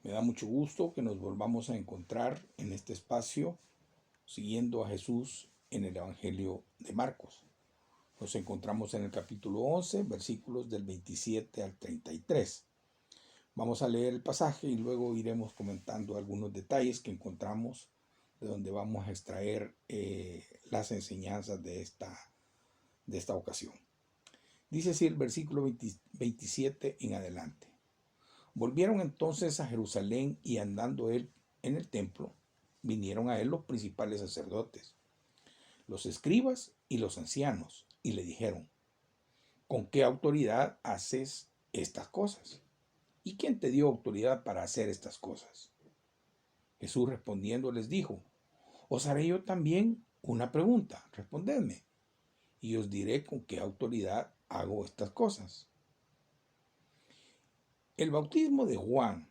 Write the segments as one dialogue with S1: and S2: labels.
S1: Me da mucho gusto que nos volvamos a encontrar en este espacio siguiendo a Jesús en el Evangelio de Marcos. Nos encontramos en el capítulo 11, versículos del 27 al 33. Vamos a leer el pasaje y luego iremos comentando algunos detalles que encontramos de donde vamos a extraer las enseñanzas de esta ocasión. Dice así el versículo 27 en adelante. Volvieron entonces a Jerusalén y andando él en el templo, vinieron a él los principales sacerdotes, los escribas y los ancianos, y le dijeron: ¿con qué autoridad haces estas cosas? ¿Y quién te dio autoridad para hacer estas cosas? Jesús respondiendo les dijo: os haré yo también una pregunta, respondedme, y os diré con qué autoridad hago estas cosas. ¿El bautismo de Juan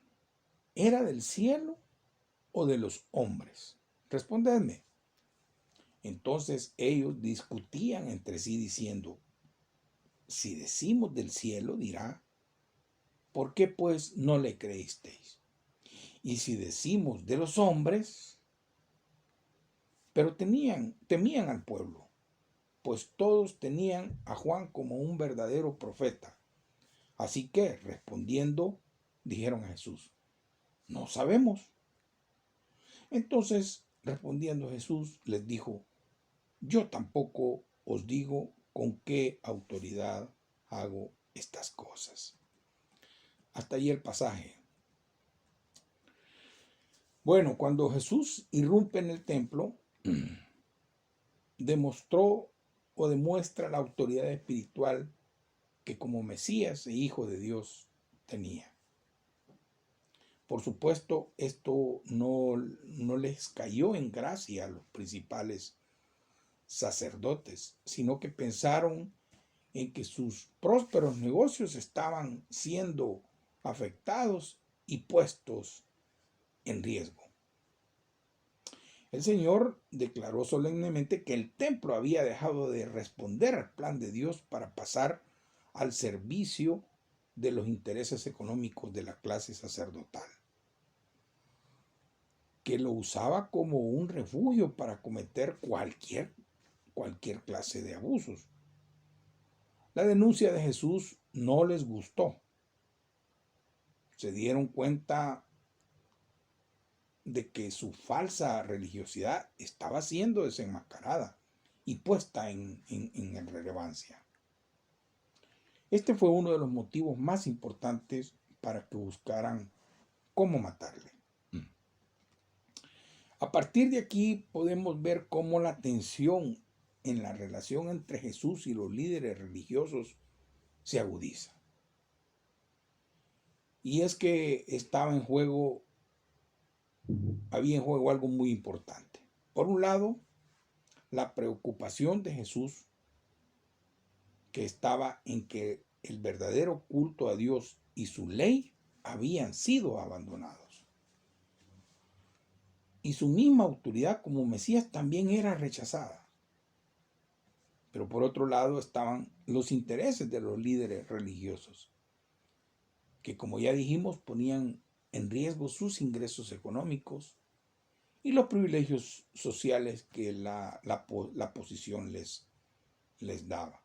S1: era del cielo o de los hombres? Respondedme. Entonces ellos discutían entre sí diciendo: si decimos del cielo, dirá, ¿por qué pues no le creísteis? Y si decimos de los hombres, pero temían al pueblo, pues todos tenían a Juan como un verdadero profeta. Así que, respondiendo, dijeron a Jesús: no sabemos. Entonces, respondiendo Jesús, les dijo: yo tampoco os digo con qué autoridad hago estas cosas. Hasta ahí el pasaje. Bueno, cuando Jesús irrumpe en el templo, demostró o demuestra la autoridad espiritual que como Mesías e Hijo de Dios tenía. Por supuesto, esto no les cayó en gracia a los principales sacerdotes, sino que pensaron en que sus prósperos negocios estaban siendo afectados y puestos en riesgo. El Señor declaró solemnemente que el templo había dejado de responder al plan de Dios para pasar al servicio de los intereses económicos de la clase sacerdotal, que lo usaba como un refugio para cometer cualquier clase de abusos. La denuncia de Jesús no les gustó. Se dieron cuenta de que su falsa religiosidad estaba siendo desenmascarada y puesta en relevancia. Este fue uno de los motivos más importantes para que buscaran cómo matarle. A partir de aquí podemos ver cómo la tensión en la relación entre Jesús y los líderes religiosos se agudiza. Y es que había en juego algo muy importante. Por un lado, la preocupación de Jesús, que estaba en que el verdadero culto a Dios y su ley habían sido abandonados. Y su misma autoridad como Mesías también era rechazada. Pero por otro lado estaban los intereses de los líderes religiosos, que como ya dijimos ponían en riesgo sus ingresos económicos y los privilegios sociales que la posición les daba.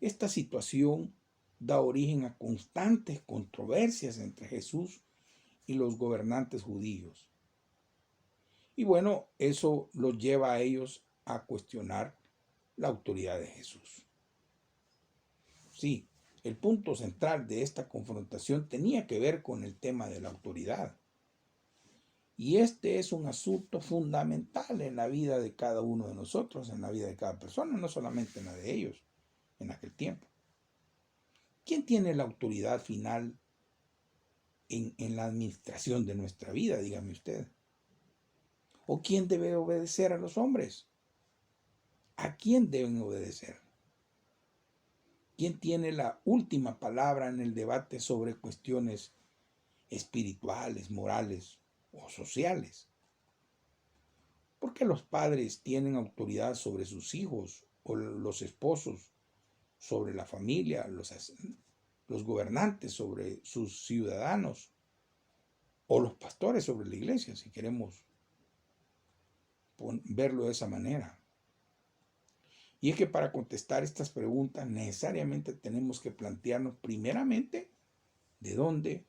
S1: Esta situación da origen a constantes controversias entre Jesús y los gobernantes judíos. Y bueno, eso los lleva a ellos a cuestionar la autoridad de Jesús. Sí, el punto central de esta confrontación tenía que ver con el tema de la autoridad. Y este es un asunto fundamental en la vida de cada uno de nosotros, en la vida de cada persona, no solamente en la de ellos en aquel tiempo. ¿Quién tiene la autoridad final en la administración de nuestra vida? Dígame usted. ¿O quién debe obedecer a los hombres? ¿A quién deben obedecer? ¿Quién tiene la última palabra en el debate sobre cuestiones espirituales, morales o sociales? ¿Por qué los padres tienen autoridad sobre sus hijos o los esposos sobre la familia, los gobernantes sobre sus ciudadanos o los pastores sobre la iglesia, si queremos verlo de esa manera. Y es que para contestar estas preguntas necesariamente tenemos que plantearnos primeramente de dónde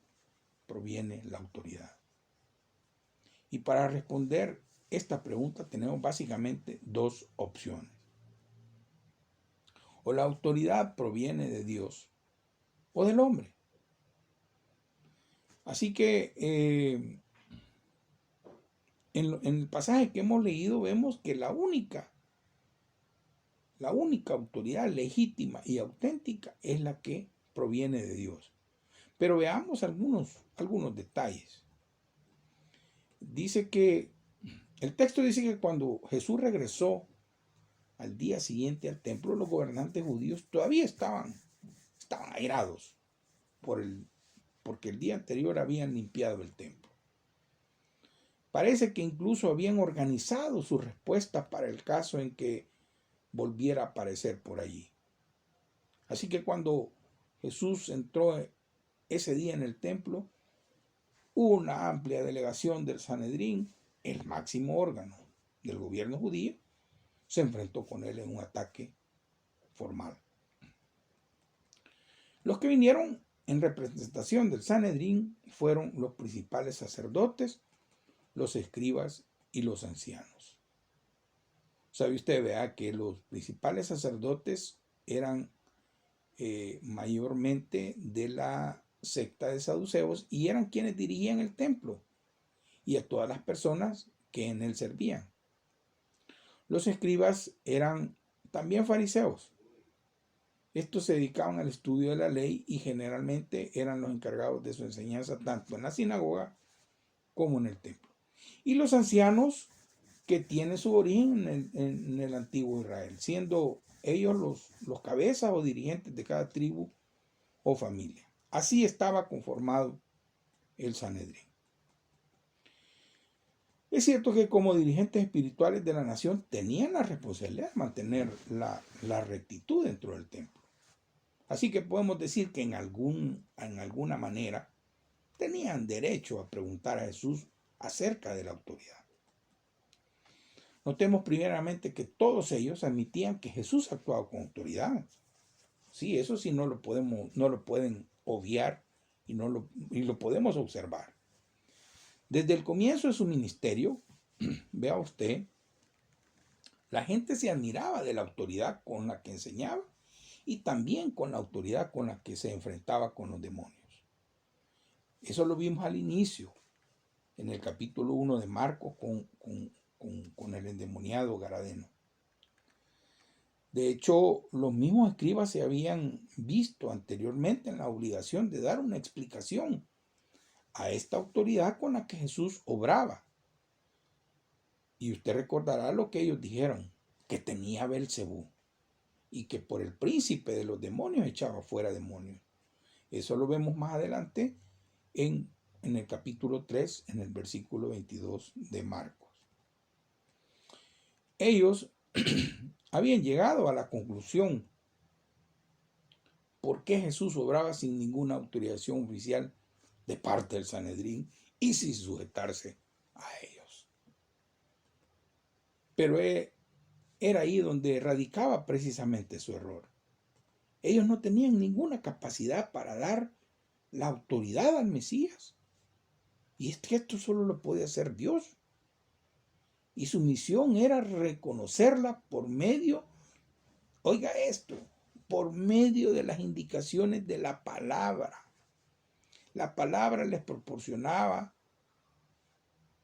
S1: proviene la autoridad. Y para responder esta pregunta tenemos básicamente dos opciones. O la autoridad proviene de Dios o del hombre. Así que en el pasaje que hemos leído vemos que la única autoridad legítima y auténtica es la que proviene de Dios. Pero veamos algunos detalles. Dice que, el texto dice que cuando Jesús regresó al día siguiente al templo, los gobernantes judíos todavía estaban airados porque el día anterior habían limpiado el templo. Parece que incluso habían organizado su respuesta para el caso en que volviera a aparecer por allí. Así que cuando Jesús entró ese día en el templo, una amplia delegación del Sanedrín, el máximo órgano del gobierno judío, se enfrentó con él en un ataque formal. Los que vinieron en representación del Sanedrín fueron los principales sacerdotes, los escribas y los ancianos. ¿Sabe usted, vea, que los principales sacerdotes eran mayormente de la secta de saduceos y eran quienes dirigían el templo y a todas las personas que en él servían? Los escribas eran también fariseos. Estos se dedicaban al estudio de la ley y generalmente eran los encargados de su enseñanza tanto en la sinagoga como en el templo. Y los ancianos, que tienen su origen en el antiguo Israel, siendo ellos los cabezas o dirigentes de cada tribu o familia. Así estaba conformado el Sanedrín. Es cierto que como dirigentes espirituales de la nación tenían la responsabilidad de mantener la rectitud dentro del templo. Así que podemos decir que en alguna manera tenían derecho a preguntar a Jesús acerca de la autoridad. Notemos primeramente que todos ellos admitían que Jesús actuaba con autoridad. Sí, eso sí no lo pueden obviar y lo podemos observar. Desde el comienzo de su ministerio, vea usted, la gente se admiraba de la autoridad con la que enseñaba y también con la autoridad con la que se enfrentaba con los demonios. Eso lo vimos al inicio, en el capítulo 1 de Marcos con el endemoniado Garadeno. De hecho, los mismos escribas se habían visto anteriormente en la obligación de dar una explicación a esta autoridad con la que Jesús obraba. Y usted recordará lo que ellos dijeron, que tenía Belcebú y que por el príncipe de los demonios echaba fuera demonios. Eso lo vemos más adelante en el capítulo 3, en el versículo 22 de Marcos. Ellos habían llegado a la conclusión por qué Jesús obraba sin ninguna autorización oficial de parte del Sanedrín y sin sujetarse a ellos. Pero era ahí donde radicaba precisamente su error. Ellos no tenían ninguna capacidad para dar la autoridad al Mesías. Y es que esto solo lo podía hacer Dios. Y su misión era reconocerla por medio, oiga esto, por medio de las indicaciones de la palabra. La palabra les proporcionaba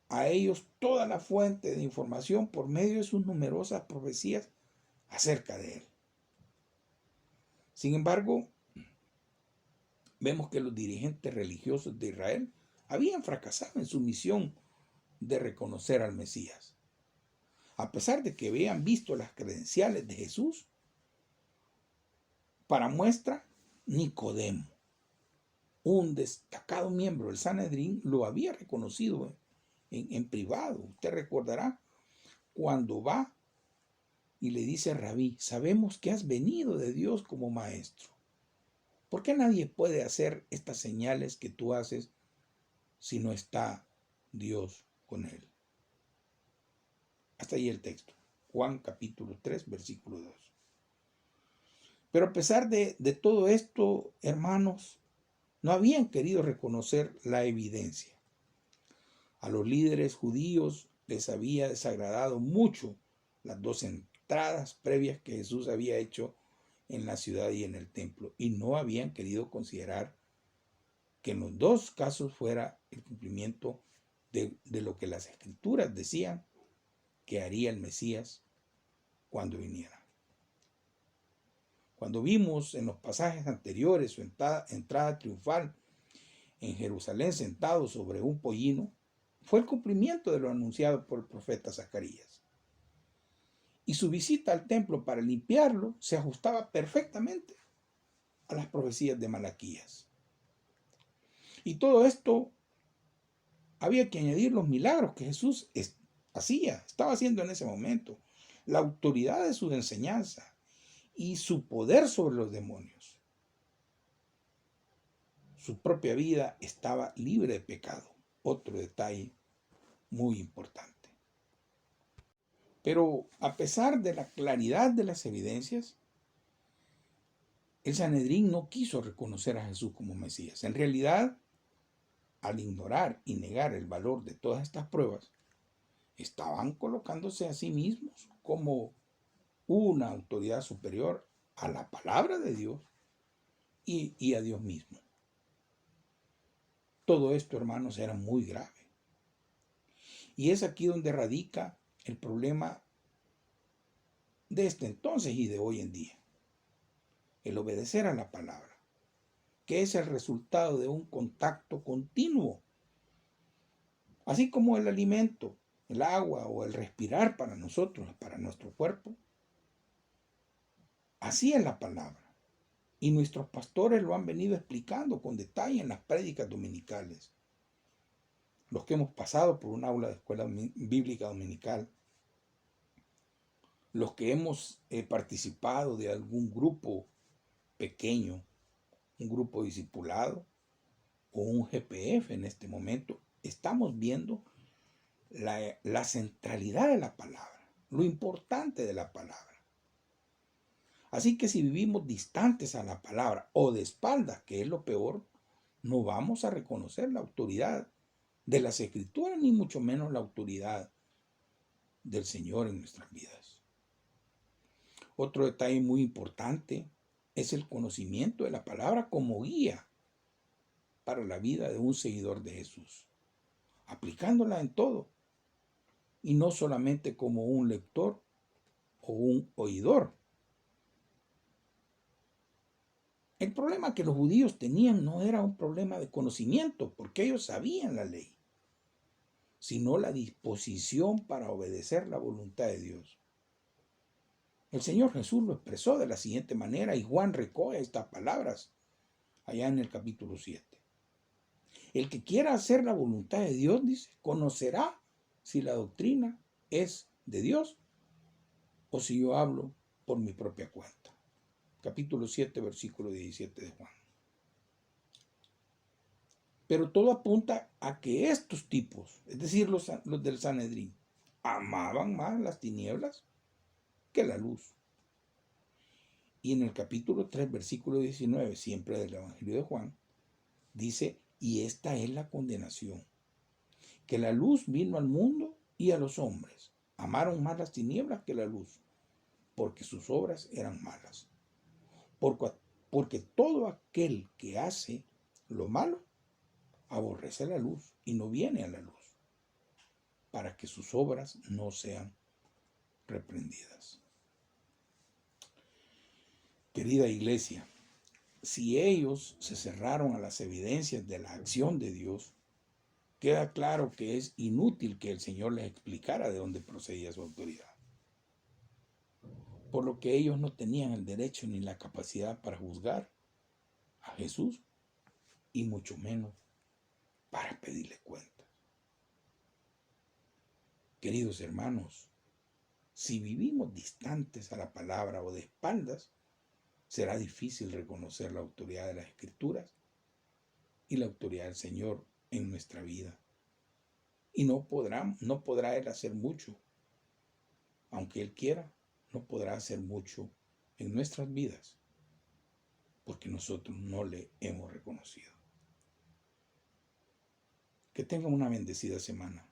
S1: a ellos toda la fuente de información por medio de sus numerosas profecías acerca de él. Sin embargo, vemos que los dirigentes religiosos de Israel habían fracasado en su misión de reconocer al Mesías. A pesar de que habían visto las credenciales de Jesús, para muestra, Nicodemo, un destacado miembro del Sanedrín, lo había reconocido en privado. Usted recordará cuando va y le dice: Rabí, sabemos que has venido de Dios como maestro. ¿Por qué nadie puede hacer estas señales que tú haces si no está Dios con él. Hasta ahí el texto. Juan capítulo 3, versículo 2. Pero a pesar de todo esto, hermanos, no habían querido reconocer la evidencia. A los líderes judíos les había desagradado mucho las dos entradas previas que Jesús había hecho en la ciudad y en el templo, y no habían querido considerar que en los dos casos fuera el cumplimiento de lo que las Escrituras decían que haría el Mesías cuando viniera. Cuando vimos en los pasajes anteriores su entrada triunfal en Jerusalén sentado sobre un pollino, fue el cumplimiento de lo anunciado por el profeta Zacarías. Y su visita al templo para limpiarlo se ajustaba perfectamente a las profecías de Malaquías. Y todo esto había que añadir los milagros que Jesús estaba haciendo en ese momento, la autoridad de su enseñanza y su poder sobre los demonios. Su propia vida estaba libre de pecado. Otro detalle muy importante. Pero a pesar de la claridad de las evidencias, el Sanedrín no quiso reconocer a Jesús como Mesías. En realidad, al ignorar y negar el valor de todas estas pruebas, estaban colocándose a sí mismos como una autoridad superior a la palabra de Dios y a Dios mismo. Todo esto, hermanos, era muy grave. Y es aquí donde radica el problema de este entonces y de hoy en día. El obedecer a la palabra, que es el resultado de un contacto continuo. Así como el alimento, el agua o el respirar para nosotros, para nuestro cuerpo, así es la palabra. Y nuestros pastores lo han venido explicando con detalle en las prédicas dominicales. Los que hemos pasado por un aula de escuela bíblica dominical, los que hemos participado de algún grupo pequeño, un grupo discipulado o un GPF en este momento, estamos viendo la centralidad de la palabra, lo importante de la palabra. Así que si vivimos distantes a la palabra o de espaldas, que es lo peor, no vamos a reconocer la autoridad de las Escrituras, ni mucho menos la autoridad del Señor en nuestras vidas. Otro detalle muy importante es el conocimiento de la palabra como guía para la vida de un seguidor de Jesús, aplicándola en todo, y no solamente como un lector o un oidor. El problema que los judíos tenían no era un problema de conocimiento, porque ellos sabían la ley, sino la disposición para obedecer la voluntad de Dios. El Señor Jesús lo expresó de la siguiente manera, y Juan recoge estas palabras allá en el capítulo 7. El que quiera hacer la voluntad de Dios, dice, conocerá si la doctrina es de Dios o si yo hablo por mi propia cuenta. Capítulo 7, versículo 17 de Juan. Pero todo apunta a que estos tipos, es decir, los del Sanedrín, amaban más las tinieblas que la luz. Y en el capítulo 3, versículo 19, siempre del Evangelio de Juan, dice, y esta es la condenación, que la luz vino al mundo y a los hombres amaron más las tinieblas que la luz, porque sus obras eran malas. Porque todo aquel que hace lo malo aborrece la luz y no viene a la luz, para que sus obras no sean reprendidas. Querida iglesia, si ellos se cerraron a las evidencias de la acción de Dios, queda claro que es inútil que el Señor les explicara de dónde procedía su autoridad. Por lo que ellos no tenían el derecho ni la capacidad para juzgar a Jesús, y mucho menos para pedirle cuentas. Queridos hermanos, si vivimos distantes a la palabra o de espaldas, será difícil reconocer la autoridad de las Escrituras y la autoridad del Señor en nuestra vida. Y no podrá Él hacer mucho. Aunque Él quiera, no podrá hacer mucho en nuestras vidas, porque nosotros no le hemos reconocido. Que tengan una bendecida semana.